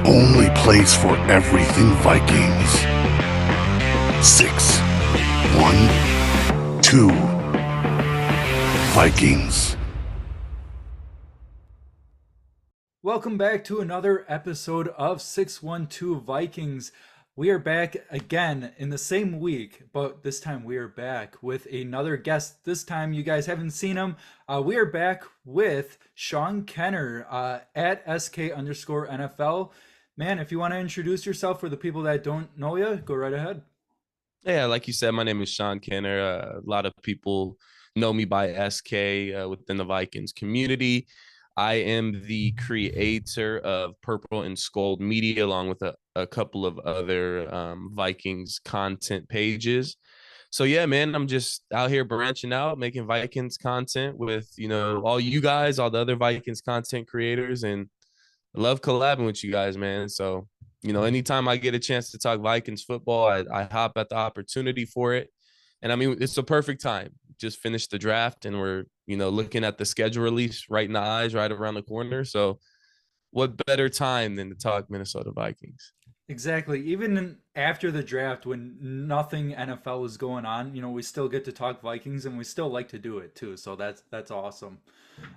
only place for everything Vikings. 6, 1, 2, Vikings. Welcome back to another episode of 612 Vikings. We are back again in the same week, but this time we are back with another guest. This time you guys haven't seen him. We are back with Sean Kenner at SK_NFL. Man, if you want to introduce yourself for the people that don't know you, go right ahead. Yeah, like you said, my name is Sean Kenner. A lot of people know me by SK within the Vikings community. I am the creator of Purple and Scold Media, along with a couple of other Vikings content pages. So yeah, man, I'm just out here branching out, making Vikings content with, all you guys, all the other Vikings content creators, and I love collabing with you guys, man. So, anytime I get a chance to talk Vikings football, I hop at the opportunity for it. And I mean, it's a perfect time. Just finished the draft and we're, looking at the schedule release right in the eyes, right around the corner. So what better time than to talk Minnesota Vikings? Exactly. Even after the draft, when nothing NFL is going on, we still get to talk Vikings, and we still like to do it too. So that's awesome.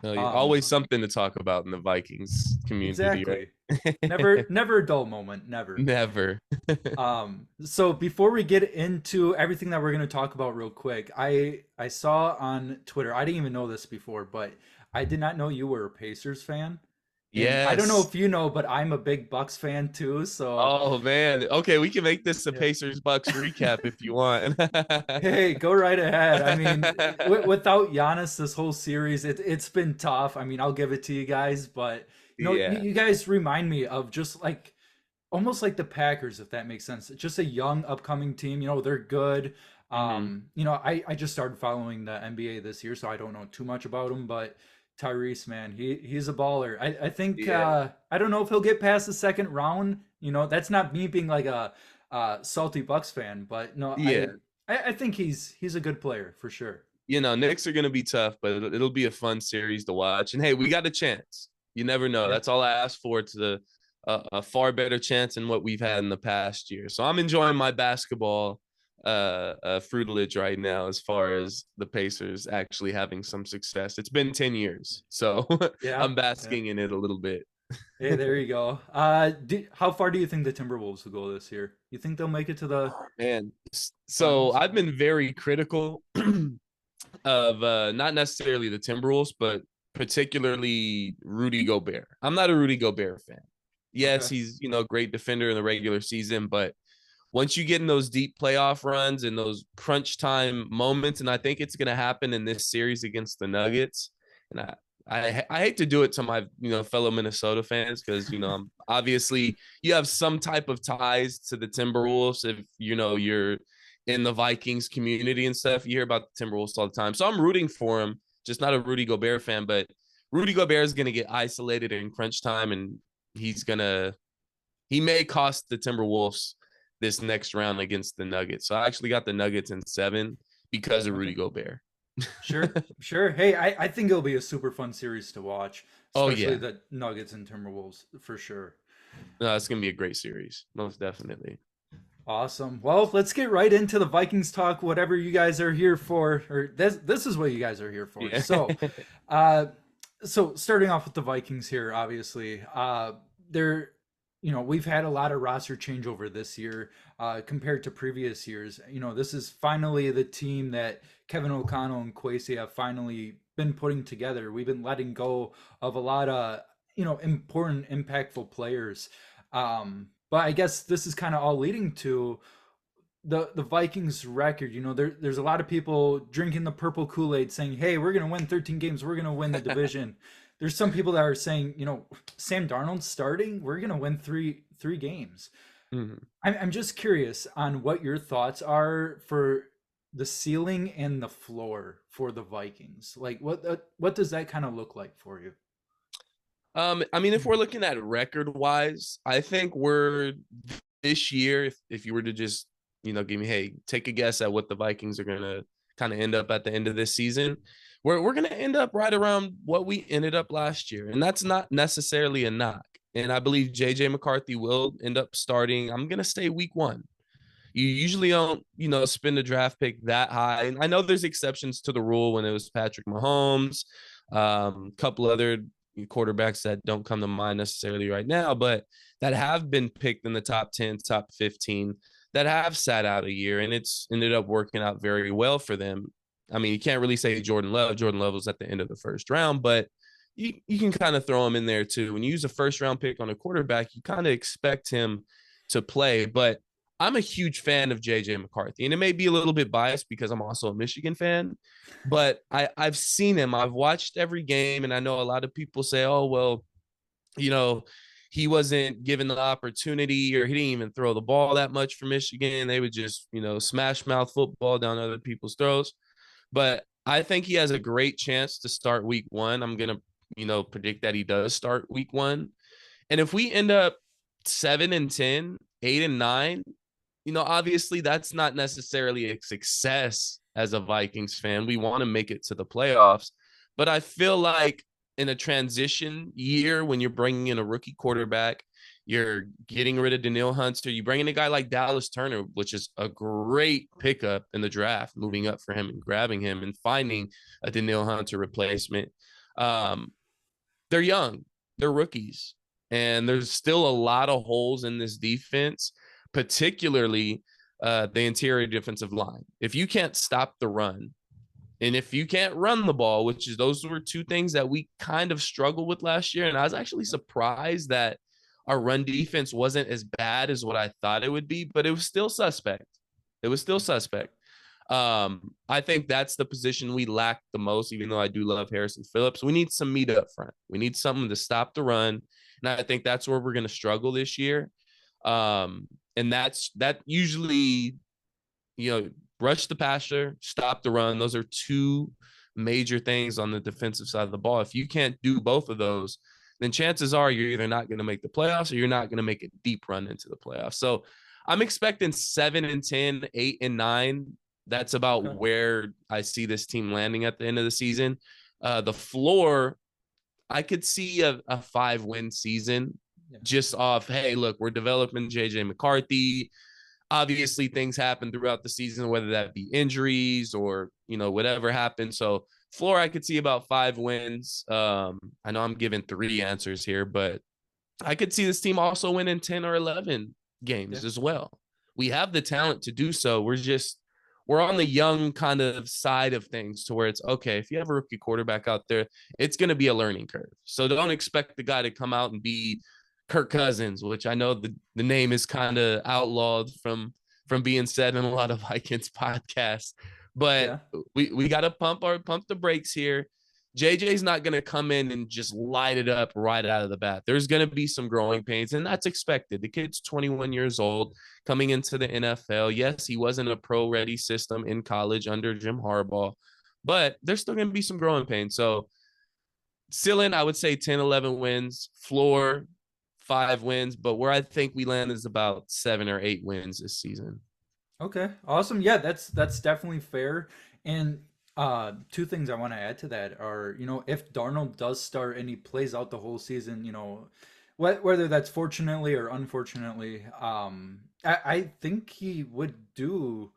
Yeah, Um, always something to talk about in the Vikings community, exactly. right? Never a dull moment. Never. Never. So before we get into everything that we're going to talk about real quick, I saw on Twitter, I didn't even know this before, but I did not know you were a Pacers fan. And I don't know Yes. if you know, but I'm a big Bucks fan too. So Oh man. Okay, we can make this a yeah. Pacers Bucks recap if you want. Hey, go right ahead. I mean, without Giannis this whole series, it's been tough. I mean, I'll give it to you guys, but Yeah. you guys remind me of just like almost like the Packers, if that makes sense. It's just a young upcoming team. They're good. Hmm. I just started following the NBA this year, so I don't know too much about them, but Tyrese, man, he's a baller. I think Yeah. I don't know if he'll get past the second round. That's not me being like a salty Bucks fan, but no, Yeah. I think he's a good player for sure. Knicks are going to be tough, but it'll be a fun series to watch. And hey, we got a chance. You never know. Yeah. That's all I asked for. It's a far better chance than what we've had in the past year. So I'm enjoying my basketball fruitilage right now as far as the Pacers actually having some success. It's been 10 years. So Yeah. I'm Yeah. basking in it a little bit. Hey, there you go. How far do you think the Timberwolves will go this year? You think they'll make it to the Man, so finals? I've been very critical of not necessarily the Timberwolves, but particularly Rudy Gobert. I'm not a Rudy Gobert fan. Yes, Okay. he's a great defender in the regular season, but once you get in those deep playoff runs and those crunch time moments, and I think it's going to happen in this series against the Nuggets, and I hate to do it to my fellow Minnesota fans because obviously you have some type of ties to the Timberwolves if you're in the Vikings community and stuff. You hear about the Timberwolves all the time. So I'm rooting for him, just not a Rudy Gobert fan, but Rudy Gobert is going to get isolated in crunch time and he may cost the Timberwolves this next round against the Nuggets. So I actually got the Nuggets in 7 because of Okay. Rudy Gobert. Sure. Sure. Hey, I think it'll be a super fun series to watch, Oh especially yeah. the Nuggets and Timberwolves for sure. No, it's going to be a great series. Most definitely. Awesome. Well, let's get right into the Vikings talk, whatever you guys are here for, or this is what you guys are here for. Yeah. Uh, so starting off with the Vikings here, obviously, they're, we've had a lot of roster changeover this year, compared to previous years. This is finally the team that Kevin O'Connell and Kwesi have finally been putting together. We've been letting go of a lot of, important, impactful players. But I guess this is kind of all leading to the Vikings record. There's a lot of people drinking the purple Kool-Aid saying, "Hey, we're going to win 13 games. We're going to win the division." There's some people that are saying, Sam Darnold's starting. We're going to win three games. Mhm. I'm just curious on what your thoughts are for the ceiling and the floor for the Vikings. Like what does that kind of look like for you? I mean, if we're looking at record wise, I think we're this year, if you were to just, give me, hey, take a guess at what the Vikings are gonna kind of end up at the end of this season, we're gonna end up right around what we ended up last year. And that's not necessarily a knock. and I believe JJ McCarthy will end up starting. I'm gonna say week 1. You usually don't, spend a draft pick that high. And I know there's exceptions to the rule when it was Patrick Mahomes, a couple other quarterbacks that don't come to mind necessarily right now, but that have been picked in the top 10, top 15, that have sat out a year, and it's ended up working out very well for them. I mean, you can't really say Jordan Love. Jordan Love was at the end of the first round, but you can kind of throw him in there too. When you use a first round pick on a quarterback, you kind of expect him to play. But I'm a huge fan of JJ McCarthy, and it may be a little bit biased because I'm also a Michigan fan, but I've seen him. I've watched every game, and I know a lot of people say, oh, well, you know, he wasn't given the opportunity, or he didn't even throw the ball that much for Michigan. They would just, smash mouth football down other people's throats. But I think he has a great chance to start week 1. I'm going to, predict that he does start week 1. And if we end up 7-10, 8-9, obviously that's not necessarily a success as a Vikings fan. We want to make it to the playoffs. But I feel like in a transition year, when you're bringing in a rookie quarterback, you're getting rid of Daniil Hunter, you bring in a guy like Dallas Turner, which is a great pickup in the draft, moving up for him and grabbing him and finding a Daniil Hunter replacement. They're young, they're rookies, and there's still a lot of holes in this defense, particularly the interior defensive line. If you can't stop the run, and if you can't run the ball, which is, those were two things that we kind of struggled with last year. And I was actually surprised that our run defense wasn't as bad as what I thought it would be, but it was still suspect. It was still suspect. I think that's the position we lack the most, even though I do love Harrison Phillips. We need some meat up front. We need something to stop the run. And I think that's where we're going to struggle this year. And that usually, rush the passer, stop the run. Those are two major things on the defensive side of the ball. If you can't do both of those, then chances are you're either not going to make the playoffs or you're not going to make a deep run into the playoffs. So I'm expecting 7-10, 8-9. That's about where I see this team landing at the end of the season. The floor, I could see a 5-win season just off, hey, look, we're developing JJ McCarthy. Obviously, things happen throughout the season, whether that be injuries or, whatever happens. So floor, I could see about 5 wins. I know I'm giving 3 answers here, but I could see this team also winning 10 or 11 games as well. We have the talent to do so. We're on the young kind of side of things, to where it's okay. If you have a rookie quarterback out there, it's going to be a learning curve. So don't expect the guy to come out and be Kirk Cousins, which I know the name is kind of outlawed from being said in a lot of Vikings podcasts, but we got to pump the brakes here. JJ's not going to come in and just light it up right out of the bat. There's going to be some growing pains, and that's expected. The kid's 21 years old, coming into the NFL. Yes, he was in a pro-ready system in college under Jim Harbaugh, but there's still going to be some growing pains. So ceiling, I would say 10, 11 wins. Floor, 5 wins. But where I think we land is about 7 or 8 wins this season. Okay, awesome. Yeah, that's definitely fair. And 2 things I want to add to that are, if Darnold does start and he plays out the whole season, whether that's fortunately or unfortunately, I think he would do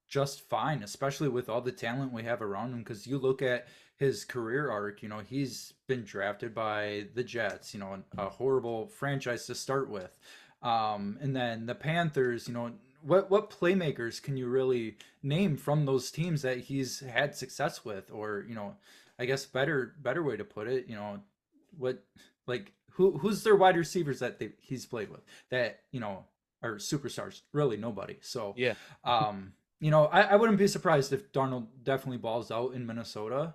just fine, especially with all the talent we have around him. Because you look at his career arc, he's been drafted by the Jets, a horrible franchise to start with. And then the Panthers, what playmakers can you really name from those teams that he's had success with? Or, I guess better way to put it, what, like, who's their wide receivers that he's played with that, are superstars? Really nobody. So yeah. I wouldn't be surprised if Darnold definitely balls out in Minnesota.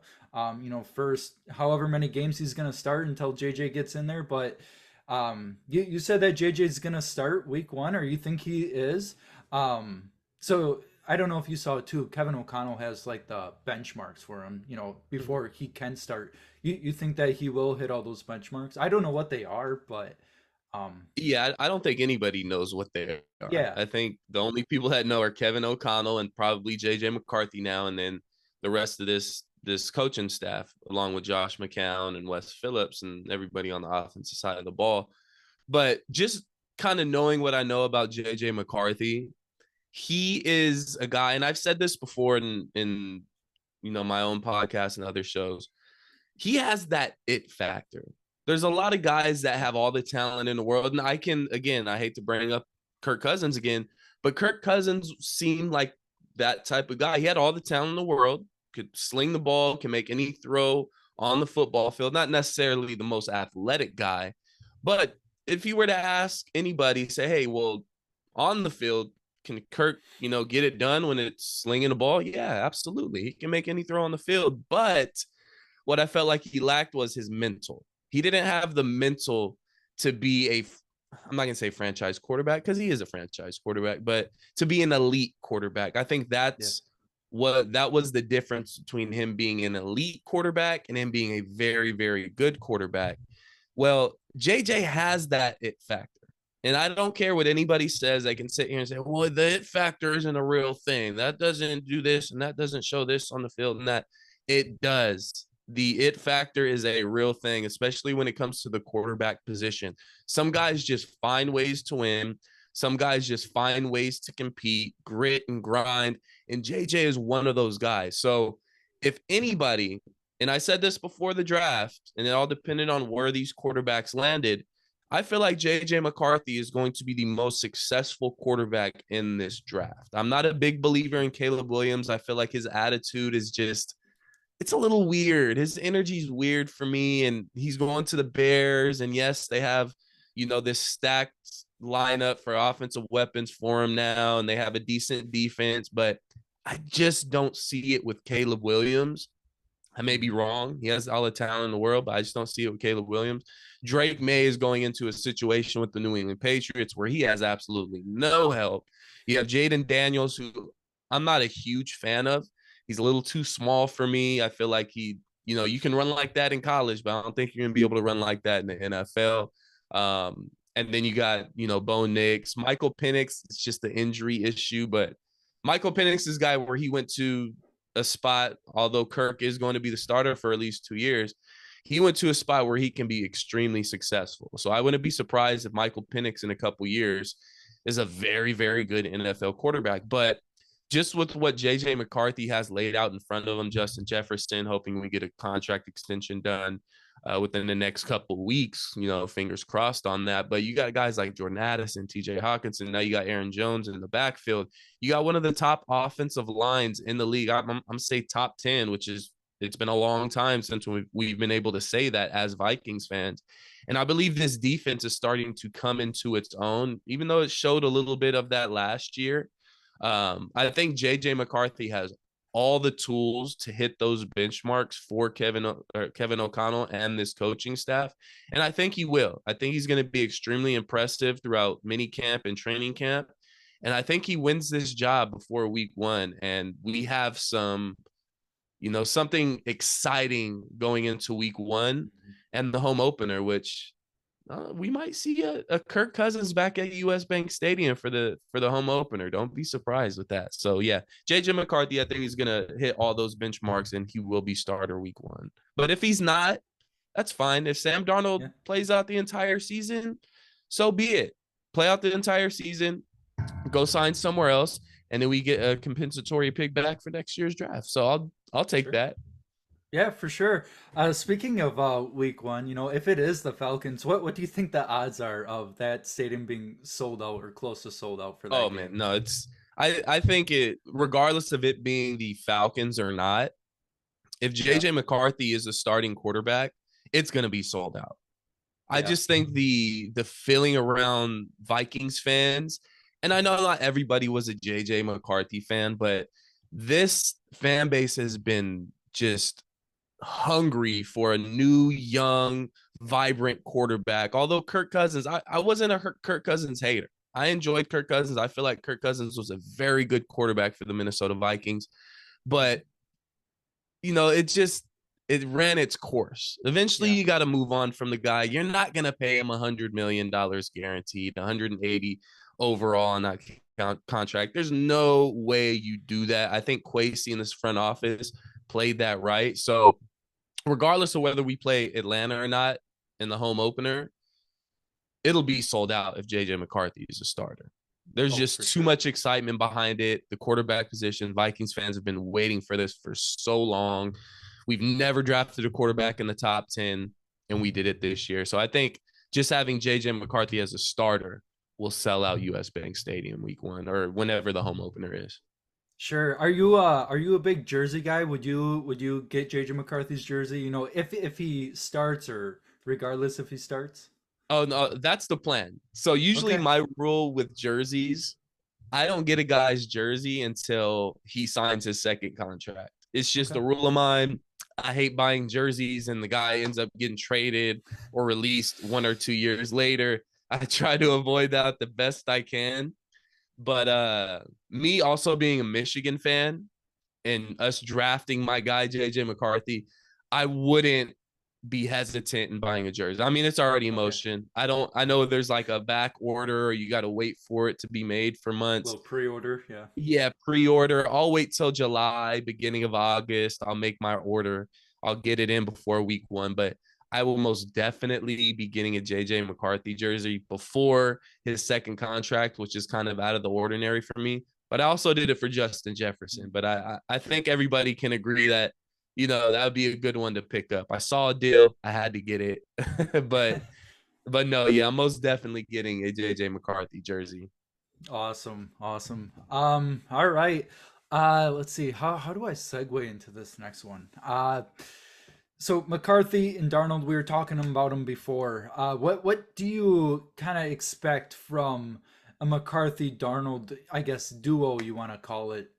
First however many games he's going to start until JJ gets in there. But you said that JJ is going to start week 1, or you think he is. So I don't know if you saw it too. Kevin O'Connell has like the benchmarks for him, before he can start. You think that he will hit all those benchmarks? I don't know what they are, but yeah, I don't think anybody knows what they are. Yeah. I think the only people that know are Kevin O'Connell and probably JJ McCarthy now, and then the rest of this coaching staff, along with Josh McCown and Wes Phillips and everybody on the offensive side of the ball. But just kind of knowing what I know about JJ McCarthy, he is a guy, and I've said this before in my own podcast and other shows. He has that it factor. There's a lot of guys that have all the talent in the world, and I hate to bring up Kirk Cousins again, but Kirk Cousins seemed like that type of guy. He had all the talent in the world, could sling the ball, can make any throw on the football field. Not necessarily the most athletic guy, but if you were to ask anybody, say, hey, well, on the field, can Kirk, get it done when it's slinging the ball? Yeah, absolutely. He can make any throw on the field. But what I felt like he lacked was his mental. He didn't have the mental to be I'm not going to say franchise quarterback because he is a franchise quarterback, but to be an elite quarterback. I think that was the difference between him being an elite quarterback and him being a very, very good quarterback. Well, JJ has that it factor. And I don't care what anybody says. They can sit here and say, well, the it factor isn't a real thing. That doesn't do this and that doesn't show this on the field and that. It does. The it factor is a real thing, especially when it comes to the quarterback position. Some guys just find ways to win. Some guys just find ways to compete, grit and grind. And JJ is one of those guys. So if anybody, and I said this before the draft, and it all depended on where these quarterbacks landed, I feel like JJ McCarthy is going to be the most successful quarterback in this draft. I'm not a big believer in Caleb Williams. I feel like his attitude is just, it's a little weird. His energy is weird for me, and he's going to the Bears. And yes, they have, this stacked lineup for offensive weapons for him now, and they have a decent defense, but I just don't see it with Caleb Williams. I may be wrong. He has all the talent in the world, but I just don't see it with Caleb Williams. Drake May is going into a situation with the New England Patriots where he has absolutely no help. You have Jaden Daniels, who I'm not a huge fan of. He's a little too small for me. I feel like you can run like that in college, but I don't think you're going to be able to run like that in the NFL. And then you got, Bo Nix. Michael Penix, it's just the injury issue, but Michael Penix is a guy where he went to a spot, although Kirk is going to be the starter for at least 2 years, he went to a spot where he can be extremely successful. So I wouldn't be surprised if Michael Penix in a couple years is a very, very good NFL quarterback. But just with what JJ McCarthy has laid out in front of him, Justin Jefferson, hoping we get a contract extension done within the next couple of weeks, fingers crossed on that. But you got guys like Jordan Addison, TJ Hawkinson. Now you got Aaron Jones in the backfield. You got one of the top offensive lines in the league. I'm say top 10, which is, it's been a long time since we've been able to say that as Vikings fans. And I believe this defense is starting to come into its own, even though it showed a little bit of that last year. I think JJ McCarthy has all the tools to hit those benchmarks for Kevin O'Connell and this coaching staff. And I think he will. I think he's going to be extremely impressive throughout mini camp and training camp. And I think he wins this job before week 1. And we have something exciting going into week 1 and the home opener, which we might see a Kirk Cousins back at US Bank Stadium for the home opener. Don't be surprised with that. So yeah, JJ McCarthy, I think he's gonna hit all those benchmarks and he will be starter week 1. But if he's not, that's fine. If Sam Darnold plays out the entire season, so be it. Play out the entire season, go sign somewhere else, and then we get a compensatory pick back for next year's draft. So I'll take that. Yeah, for sure. Speaking of week 1, if it is the Falcons, what do you think the odds are of that stadium being sold out or close to sold out for that game? Man, no, I think it, regardless of it being the Falcons or not, if JJ McCarthy is a starting quarterback, it's going to be sold out. I just think the feeling around Vikings fans, and I know not everybody was a JJ McCarthy fan, but this fan base has been just hungry for a new, young, vibrant quarterback. Although Kirk Cousins, I wasn't a Kirk Cousins hater. I enjoyed Kirk Cousins. I feel like Kirk Cousins was a very good quarterback for the Minnesota Vikings. But, it ran its course. Eventually, you got to move on from the guy. You're not going to pay him $100 million guaranteed, 180 overall on that contract. There's no way you do that. I think Kwesi in this front office played that right. So regardless of whether we play Atlanta or not in the home opener, it'll be sold out if JJ McCarthy is a starter. There's Oh, for just too sure. much excitement behind it. The quarterback position, Vikings fans have been waiting for this for so long. We've never drafted a quarterback in the top 10, and we did it this year. So I think just having JJ McCarthy as a starter will sell out US Bank Stadium week 1 or whenever the home opener is. Sure. Are you a big jersey guy? Would you get JJ McCarthy's jersey? You know, if he starts or regardless if he starts? Oh no, that's the plan. So usually Okay. my rule with jerseys, I don't get a guy's jersey until he signs his second contract. It's just Okay. a rule of mine. I hate buying jerseys and the guy ends up getting traded or released 1 or 2 years later. I try to avoid that the best I can. But me also being a Michigan fan and us drafting my guy JJ McCarthy, I wouldn't be hesitant in buying a jersey. I mean, it's already in Okay. motion. I know there's like a back order or you got to wait for it to be made for months. Little pre-order, yeah. Yeah, pre-order. I'll wait till July, beginning of August. I'll make my order. I'll get it in before week 1, but I will most definitely be getting a JJ McCarthy jersey before his second contract, which is kind of out of the ordinary for me. But I also did it for Justin Jefferson. But I think everybody can agree that, that would be a good one to pick up. I saw a deal. I had to get it. but but no, yeah, I'm most definitely getting a JJ McCarthy jersey. Awesome, awesome. All right. Let's see. How do I segue into this next one? So McCarthy and Darnold, we were talking about them before. What do you kind of expect from a McCarthy Darnold, I guess, duo you want to call it?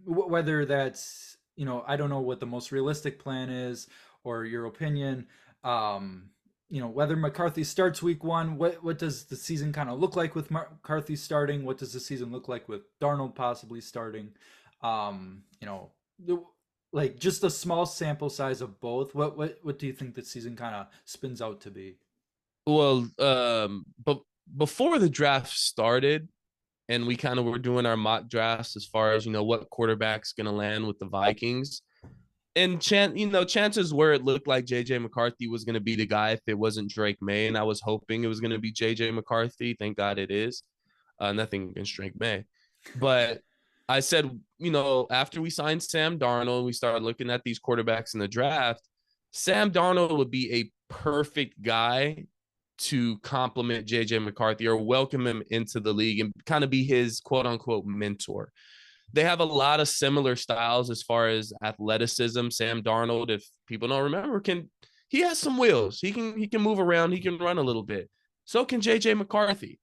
Whether that's, I don't know what the most realistic plan is or your opinion. Whether McCarthy starts week 1, what does the season kind of look like with McCarthy starting? What does the season look like with Darnold possibly starting? You know, like just a small sample size of both. What do you think the season kind of spins out to be? Well, but before the draft started, and we kind of were doing our mock drafts as far as what quarterback's going to land with the Vikings. And chances were it looked like JJ McCarthy was going to be the guy if it wasn't Drake May, and I was hoping it was going to be JJ McCarthy. Thank God it is. Nothing against Drake May, but I said, after we signed Sam Darnold, we started looking at these quarterbacks in the draft. Sam Darnold would be a perfect guy to complement JJ McCarthy or welcome him into the league and kind of be his quote unquote mentor. They have a lot of similar styles as far as athleticism. Sam Darnold, if people don't remember, he has some wheels. He can move around, he can run a little bit. So can JJ McCarthy.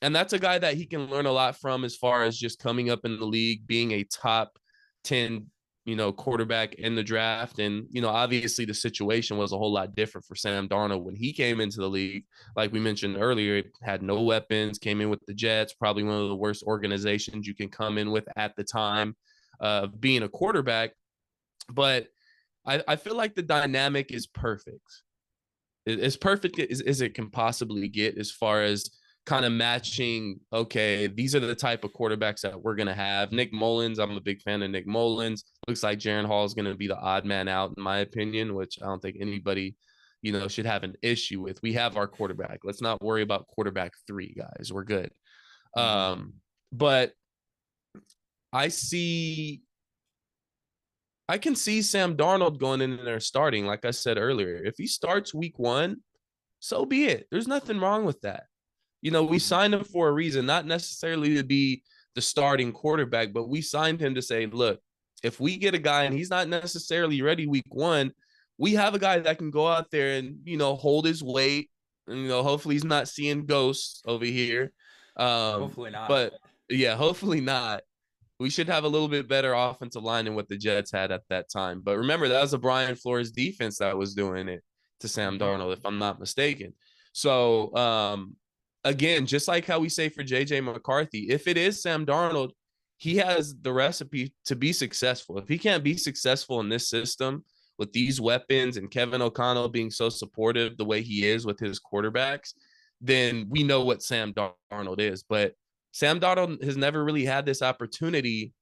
And that's a guy that he can learn a lot from as far as just coming up in the league, being a top 10 quarterback in the draft. And, obviously the situation was a whole lot different for Sam Darnold when he came into the league. Like we mentioned earlier, it had no weapons, came in with the Jets, probably one of the worst organizations you can come in with at the time of being a quarterback. But I feel like the dynamic is perfect. As perfect as it can possibly get as far as kind of matching, okay, these are the type of quarterbacks that we're going to have. Nick Mullins, I'm a big fan of Nick Mullins. Looks like Jaron Hall is going to be the odd man out, in my opinion, which I don't think anybody, should have an issue with. We have our quarterback. Let's not worry about quarterback 3, guys. We're good. Mhm. But I can see Sam Darnold going in there starting, like I said earlier. If he starts week 1, so be it. There's nothing wrong with that. We Mhm. signed him for a reason, not necessarily to be the starting quarterback, but we signed him to say, look, if we get a guy and he's not necessarily ready week 1, we have a guy that can go out there and, hold his weight. And, hopefully he's not seeing ghosts over here. Hopefully not. But yeah, hopefully not. We should have a little bit better offensive line than what the Jets had at that time. But remember, that was a Brian Flores defense that was doing it to Sam Mhm. Darnold, if I'm not mistaken. So, again, just like how we say for JJ McCarthy, if it is Sam Darnold, he has the recipe to be successful. If he can't be successful in this system with these weapons and Kevin O'Connell being so supportive the way he is with his quarterbacks, then we know what Sam Darnold is. But Sam Darnold has never really had this opportunity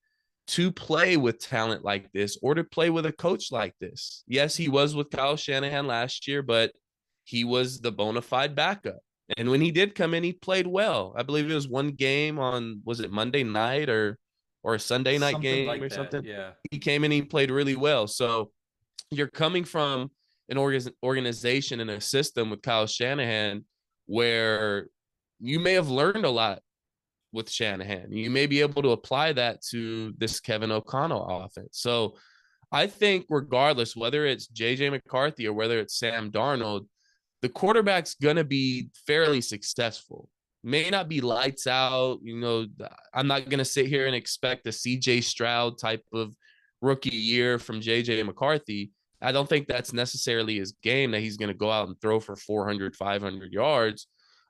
to play with talent like this or to play with a coach like this. Yes, he was with Kyle Shanahan last year, but he was the bona fide backup. And when he did come in, he played well. I believe it was one game on, was it Monday night or a Sunday night Something game like or that. something? Yeah. He came in, he played really well. So you're coming from an organization and a system with Kyle Shanahan where you may have learned a lot with Shanahan. You may be able to apply that to this Kevin O'Connell offense. So I think regardless, whether it's JJ McCarthy or whether it's Sam Darnold, the quarterback's going to be fairly successful. May not be lights out. I'm not going to sit here and expect a CJ Stroud type of rookie year from JJ McCarthy. I don't think that's necessarily his game, that he's going to go out and throw for 400, 500 yards.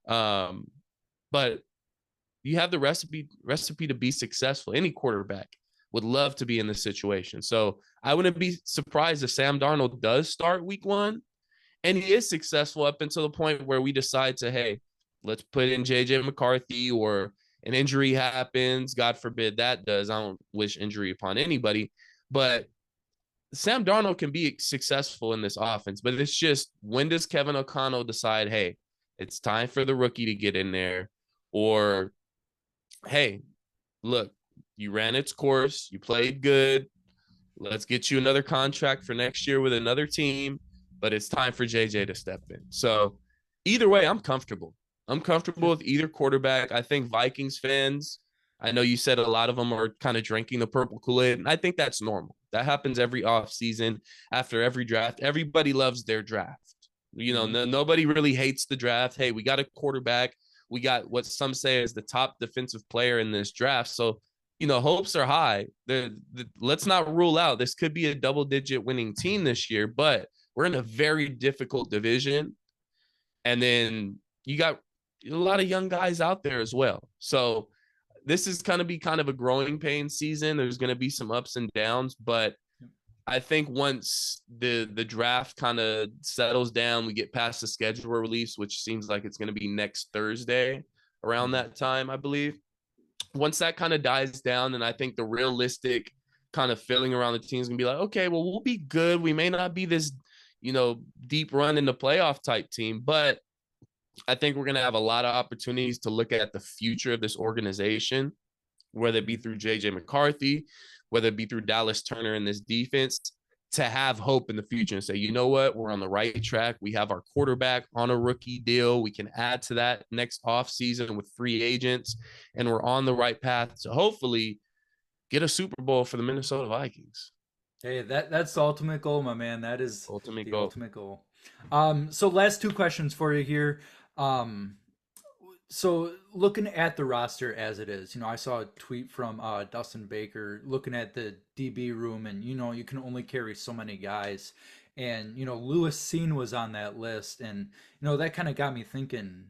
But you have the recipe to be successful. Any quarterback would love to be in this situation. So I wouldn't be surprised if Sam Darnold does start week 1 and he is successful up until the point where we decide to, hey, let's put in JJ McCarthy, or an injury happens. God forbid that does. I don't wish injury upon anybody, but Sam Darnold can be successful in this offense. But it's just, when does Kevin O'Connell decide, hey, it's time for the rookie to get in there? Or, hey, look, you ran its course, you played good, let's get you another contract for next year with another team, but it's time for JJ to step in. So either way, I'm comfortable. I'm comfortable with either quarterback. I think Vikings fans, I know you said a lot of them are kind of drinking the purple Kool-Aid, and I think that's normal. That happens every offseason, after every draft. Everybody loves their draft. Nobody really hates the draft. Hey, we got a quarterback. We got what some say is the top defensive player in this draft. So, hopes are high. Let's not rule out this could be a double-digit winning team this year, but we're in a very difficult division. And then you got a lot of young guys out there as well. So this is going to be kind of a growing pain season. There's going to be some ups and downs, but I think once the draft kind of settles down, we get past the schedule release, which seems like it's going to be next Thursday around that time, I believe. Once that kind of dies down, and I think the realistic kind of feeling around the team is going to be like, okay, well, we'll be good. We may not be this, deep run in the playoff type team, but I think we're going to have a lot of opportunities to look at the future of this organization, whether it be through JJ McCarthy, whether it be through Dallas Turner and this defense, to have hope in the future and say, you know what, we're on the right track. We have our quarterback on a rookie deal. We can add to that next offseason with free agents, and we're on the right path to hopefully get a Super Bowl for the Minnesota Vikings. Hey, that's the ultimate goal, my man. That is Ultimate the goal. ultimate goal. So last 2 questions for you here. So looking at the roster as it is, I saw a tweet from Dustin Baker looking at the DB room, and you can only carry so many guys, and Lewis Cine was on that list, and that kind of got me thinking,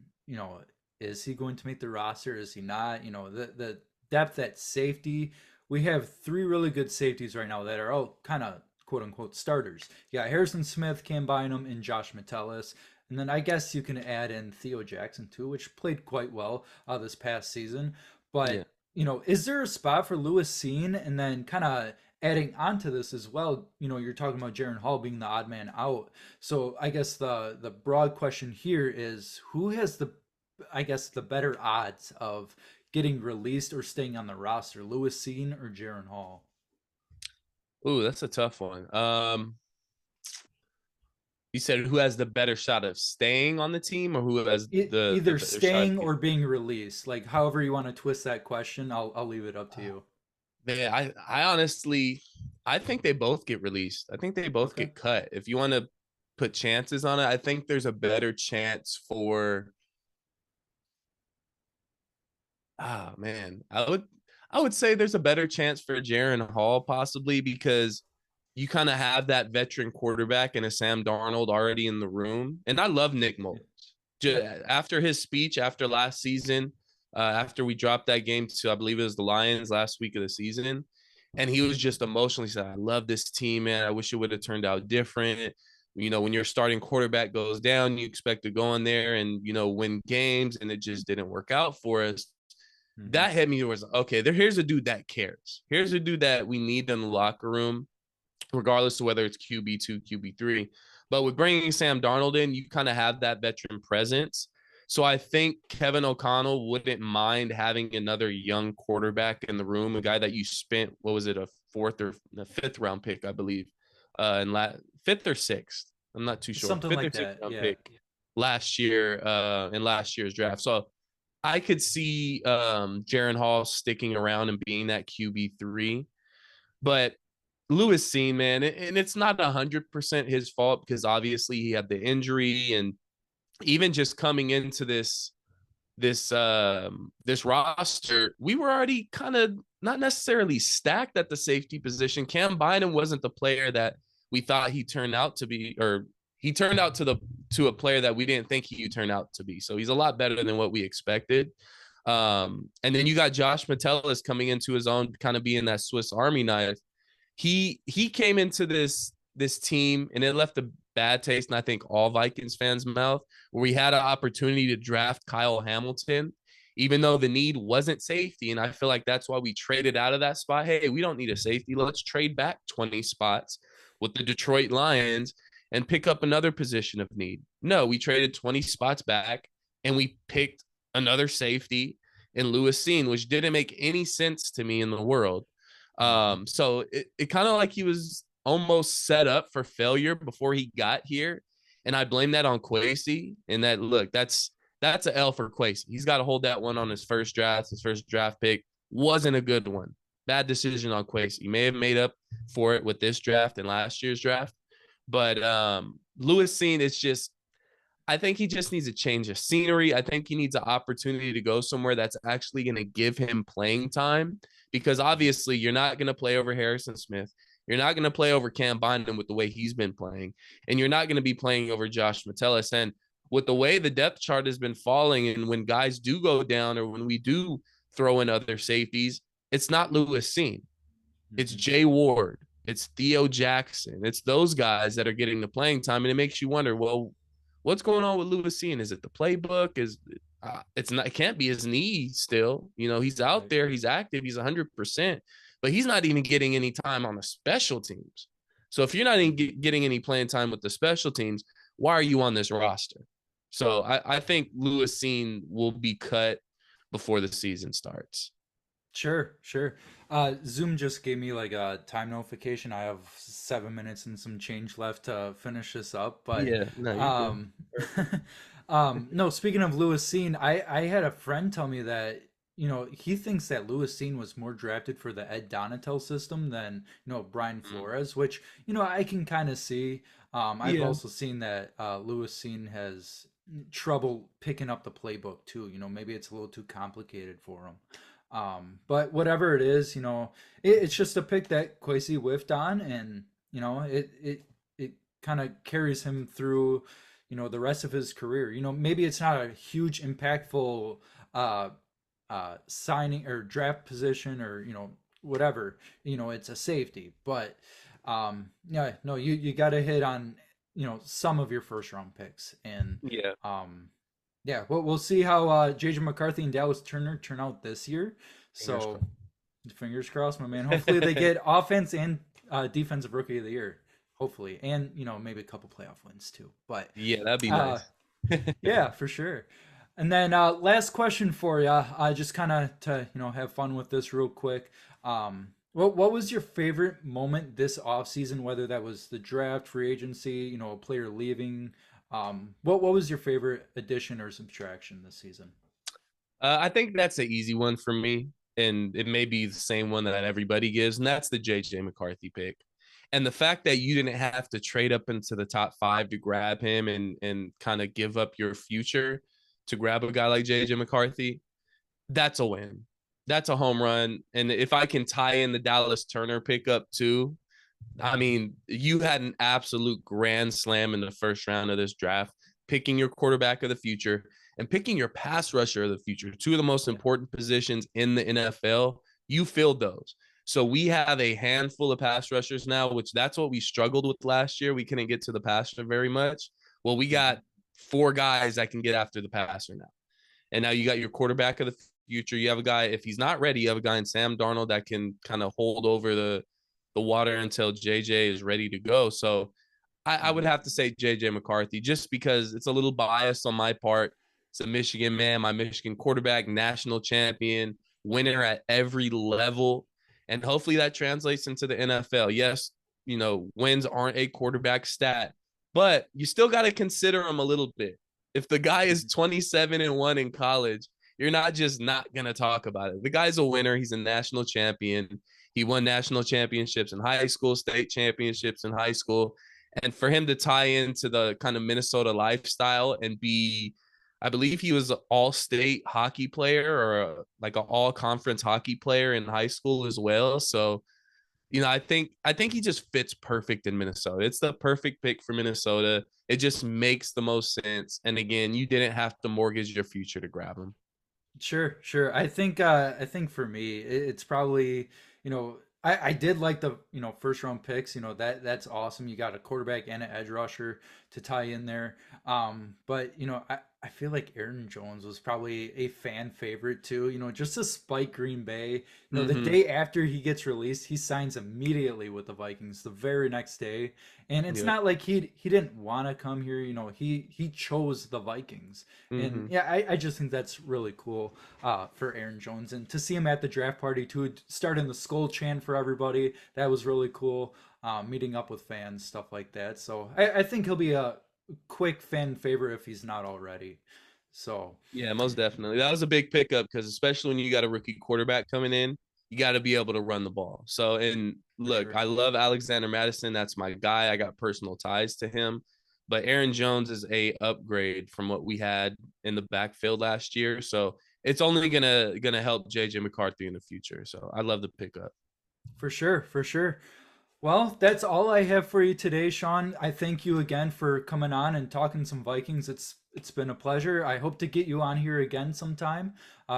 is he going to make the roster? Is he not? The depth at safety. We have 3 really good safeties right now that are all kind of quote unquote starters. Yeah, Harrison Smith, Cam Bynum, and Josh Metellus. And then I guess you can add in Theo Jackson too, which played quite well this past season. But is there a spot for Lewis Cine? And then kind of adding onto this as well, you're talking about Jaren Hall being the odd man out. So I guess the broad question here is, who has the better odds of getting released or staying on the roster, Lewis Cine or Jaren Hall? Ooh, that's a tough one. You said who has the better shot of staying on the team, or who has either the staying or being released? Like, however you want to twist that question, I'll leave it up to you. Man, I honestly, I think they both get released. I think they both get cut. If you want to put chances on it, I think there's a better chance for. Man, I would say there's a better chance for Jaren Hall possibly, because you kind of have that veteran quarterback and a Sam Darnold already in the room. And I love Nick Mullins. After his speech after last season, after we dropped that game to, I believe it was the Lions last week of the season, and he was just emotionally said, I love this team, man. I wish it would have turned out different. When your starting quarterback goes down, you expect to go in there and, win games, and it just didn't work out for us. That hit me. Was okay, here's a dude that cares. Here's a dude that we need in the locker room, regardless of whether it's QB2, QB3. But with bringing Sam Darnold in, you kind of have that veteran presence. So I think Kevin O'Connell wouldn't mind having another young quarterback in the room, a guy that you spent, what was it, a fourth or a fifth round pick, I believe, fifth or sixth. I'm not too sure. Something Fifth or like sixth that. round Yeah. pick last year in last year's draft. So I could see Jaron Hall sticking around and being that QB3. But Lewis Cine, man, and it's not 100% his fault because obviously he had the injury, and even just coming into this roster, we were already kind of not necessarily stacked at the safety position. Cam Bynum wasn't the player that we thought he turned out to be, or he turned out to a player that we didn't think he would turn out to be. So he's a lot better than what we expected. And then you got Josh Metellus coming into his own, kind of being that Swiss Army knife. He came into this team and it left a bad taste in I think all Vikings fans' mouth, where we had an opportunity to draft Kyle Hamilton, even though the need wasn't safety. And I feel like that's why we traded out of that spot. Hey, we don't need a safety. Let's trade back 20 spots with the Detroit Lions and pick up another position of need. No, we traded 20 spots back and we picked another safety in Lewis Cine, which didn't make any sense to me in the world. So it kind of like he was almost set up for failure before he got here. And I blame that on Kwesi. And that, look, that's an L for Kwesi. He's got to hold that one on his first draft pick. Wasn't a good one. Bad decision on Kwesi. He may have made up for it with this draft and last year's draft. But Lewis Cine is just, I think he just needs a change of scenery. I think he needs an opportunity to go somewhere that's actually going to give him playing time, because obviously you're not going to play over Harrison Smith. You're not going to play over Cam Bynum with the way he's been playing, and you're not going to be playing over Josh Metellus. And with the way the depth chart has been falling, and when guys do go down or when we do throw in other safeties, it's not Lewis Cine. It's Jay Ward. It's Theo Jackson. It's those guys that are getting the playing time, and it makes you wonder, well, what's going on with Lewis Cine? Is it the playbook? It's not? It can't be his knee still. You know, he's out there, he's active, he's 100%, but he's not even getting any time on the special teams. So if you're not even getting any playing time with the special teams, why are you on this roster? So I think Lewis Cine will be cut before the season starts. Sure, sure. Zoom just gave me like a time notification. I have 7 minutes and some change left to finish this up, but Yeah, no, you're good. no, speaking of Lewis Cine, I had a friend tell me that, he thinks that Lewis Cine was more drafted for the Ed Donatel system than, Brian Flores, which, I can kind of see. I've Yeah. also seen that Lewis Cine has trouble picking up the playbook too. Maybe it's a little too complicated for him. But whatever it is, it's just a pick that Kwesi whiffed on, and it kind of carries him through, the rest of his career. Maybe it's not a huge impactful signing or draft position, or whatever. It's a safety, but yeah, no, you got to hit on some of your first round picks, and Yeah. yeah, we'll see how JJ McCarthy and Dallas Turner turn out this year. So fingers crossed, my man. Hopefully they get offense and defensive rookie of the year. Hopefully, and maybe a couple playoff wins too. But Yeah, that'd be nice. yeah, for sure. And then last question for you, just kind of to have fun with this real quick. What was your favorite moment this offseason, whether that was the draft, free agency, a player leaving? What was your favorite addition or subtraction this season? I think that's an easy one for me, and it may be the same one that everybody gives, and that's the JJ McCarthy pick. And the fact that you didn't have to trade up into the top 5 to grab him and kind of give up your future to grab a guy like JJ McCarthy, that's a win. That's a home run. And if I can tie in the Dallas Turner pickup too, I mean, you had an absolute grand slam in the first round of this draft, picking your quarterback of the future and picking your pass rusher of the future, two of the most important positions in the NFL. You filled those. So we have a handful of pass rushers now, which that's what we struggled with last year. We couldn't get to the passer very much. Well, we got 4 guys that can get after the passer now. And now you got your quarterback of the future. You have a guy, if he's not ready, you have a guy in Sam Darnold that can kind of hold over the water until JJ is ready to go. So I would have to say JJ McCarthy, just because it's a little biased on my part. It's a Michigan man, my Michigan quarterback, national champion, winner at every level. And hopefully that translates into the NFL. Yes, wins aren't a quarterback stat, but you still got to consider him a little bit. If the guy is 27-1 in college, you're not just not going to talk about it. The guy's a winner. He's a national champion. He won national championships in high school, state championships in high school. And for him to tie into the kind of Minnesota lifestyle and be, I believe he was an all-state hockey player or like an all-conference hockey player in high school as well. So, I think he just fits perfect in Minnesota. It's the perfect pick for Minnesota. It just makes the most sense. And again, you didn't have to mortgage your future to grab him. Sure. I think for me, it's probably, I did like the, first round picks, that's awesome. You got a quarterback and an edge rusher to tie in there. But I feel like Aaron Jones was probably a fan favorite too, just to spike Green Bay. The Mm-hmm. day after he gets released, he signs immediately with the Vikings the very next day. And it's Yep. not like he didn't want to come here, he chose the Vikings. And Mm-hmm. yeah, I just think that's really cool for Aaron Jones. And to see him at the draft party too, starting the skull chant for everybody, that was really cool. Meeting up with fans, stuff like that. So I think he'll be a quick fan favorite if he's not already. So Yeah, most definitely. That was a big pickup because especially when you got a rookie quarterback coming in, you got to be able to run the ball. So, and for look, sure. I love Alexander Madison. That's my guy. I got personal ties to him. But Aaron Jones is a upgrade from what we had in the backfield last year. So it's only gonna help JJ McCarthy in the future. So I love the pickup. For sure. Well, that's all I have for you today, Sean. I thank you again for coming on and talking some Vikings. It's been a pleasure. I hope to get you on here again sometime.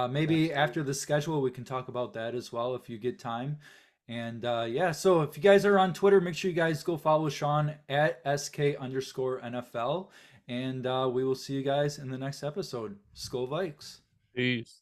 Maybe after Absolutely. the schedule, we can talk about that as well if you get time. And yeah, so if you guys are on Twitter, make sure you guys go follow Sean at @SK_NFL. And we will see you guys in the next episode. Skull Vikes. Peace.